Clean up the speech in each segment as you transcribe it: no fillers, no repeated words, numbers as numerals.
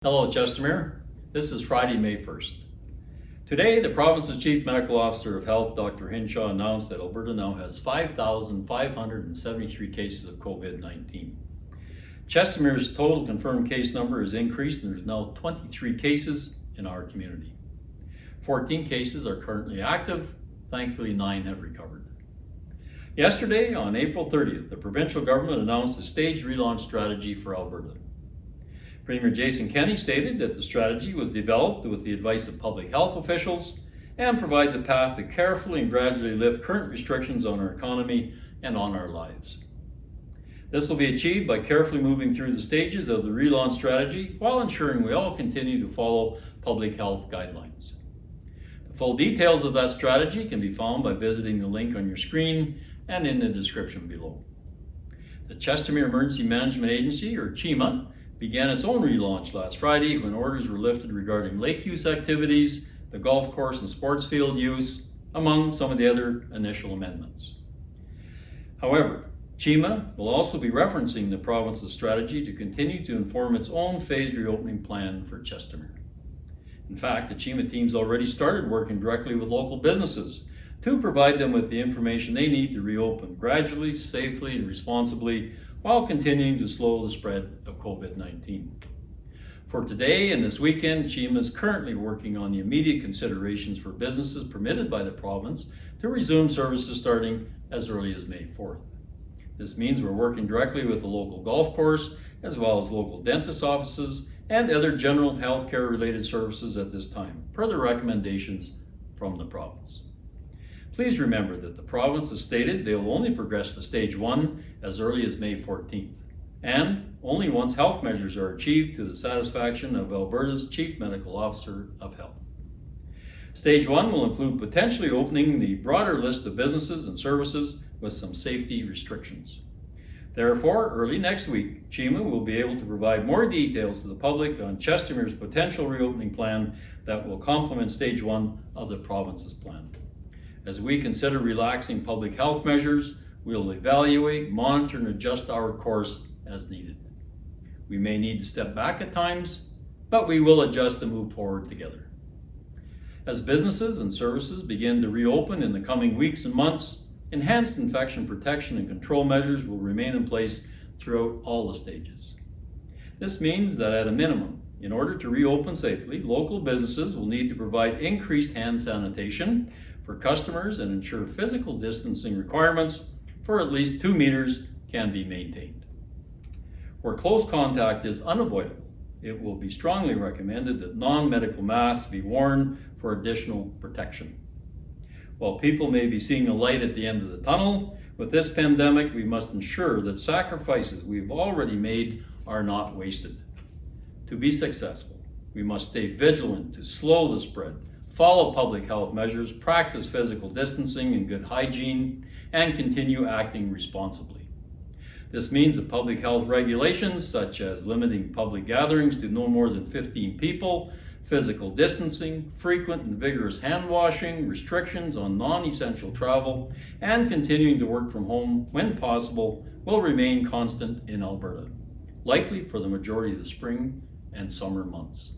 Hello, Chestermere. This is Friday, May 1st. Today, the province's Chief Medical Officer of Health, Dr. Hinshaw, announced that Alberta now has 5,573 cases of COVID-19. Chestermere's total confirmed case number has increased, and there's now 23 cases in our community. 14 cases are currently active. Thankfully, 9 have recovered. Yesterday, on April 30th, the provincial government announced a staged relaunch strategy for Alberta. Premier Jason Kenney stated that the strategy was developed with the advice of public health officials and provides a path to carefully and gradually lift current restrictions on our economy and on our lives. This will be achieved by carefully moving through the stages of the relaunch strategy while ensuring we all continue to follow public health guidelines. The full details of that strategy can be found by visiting the link on your screen and in the description below. The Chestermere Emergency Management Agency, or CHEMA, began its own relaunch last Friday when orders were lifted regarding lake use activities, the golf course and sports field use, among some of the other initial amendments. However, CHEMA will also be referencing the province's strategy to continue to inform its own phased reopening plan for Chestermere. In fact, the CHEMA team's already started working directly with local businesses to provide them with the information they need to reopen gradually, safely, and responsibly while continuing to slow the spread of COVID-19. For today and this weekend, CHEMA is currently working on the immediate considerations for businesses permitted by the province to resume services starting as early as May 4th. This means we're working directly with the local golf course, as well as local dentist offices and other general healthcare related services at this time, per the recommendations from the province. Please remember that the province has stated they will only progress to stage 1 as early as May 14th, and only once health measures are achieved to the satisfaction of Alberta's Chief Medical Officer of Health. Stage 1 will include potentially opening the broader list of businesses and services with some safety restrictions. Therefore, early next week, CHEMA will be able to provide more details to the public on Chestermere's potential reopening plan that will complement stage 1 of the province's plan. As we consider relaxing public health measures, we will evaluate, monitor, and adjust our course as needed. We may need to step back at times, but we will adjust and move forward together. As businesses and services begin to reopen in the coming weeks and months, enhanced infection protection and control measures will remain in place throughout all the stages. This means that at a minimum, in order to reopen safely, local businesses will need to provide increased hand sanitation for customers and ensure physical distancing requirements for at least 2 meters can be maintained. Where close contact is unavoidable, it will be strongly recommended that non-medical masks be worn for additional protection. While people may be seeing a light at the end of the tunnel, with this pandemic, we must ensure that sacrifices we've already made are not wasted. To be successful, we must stay vigilant to slow the spread, follow public health measures, practice physical distancing and good hygiene, and continue acting responsibly. This means that public health regulations, such as limiting public gatherings to no more than 15 people, physical distancing, frequent and vigorous hand washing, restrictions on non-essential travel, and continuing to work from home when possible will remain constant in Alberta, likely for the majority of the spring and summer months.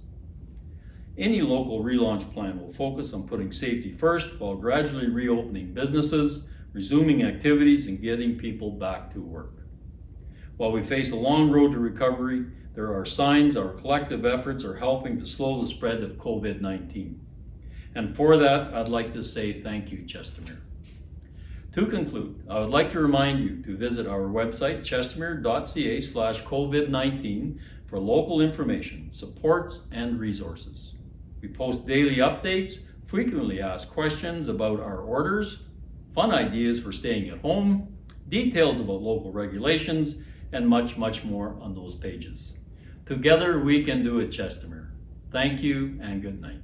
Any local relaunch plan will focus on putting safety first while gradually reopening businesses, resuming activities, and getting people back to work. While we face a long road to recovery, there are signs our collective efforts are helping to slow the spread of COVID-19. And for that, I'd like to say thank you, Chestermere. To conclude, I would like to remind you to visit our website, chestermere.ca/COVID-19, for local information, supports, and resources. We post daily updates, frequently ask questions about our orders, fun ideas for staying at home, details about local regulations, and much, much more on those pages. Together we can do it, Chestermere. Thank you and good night.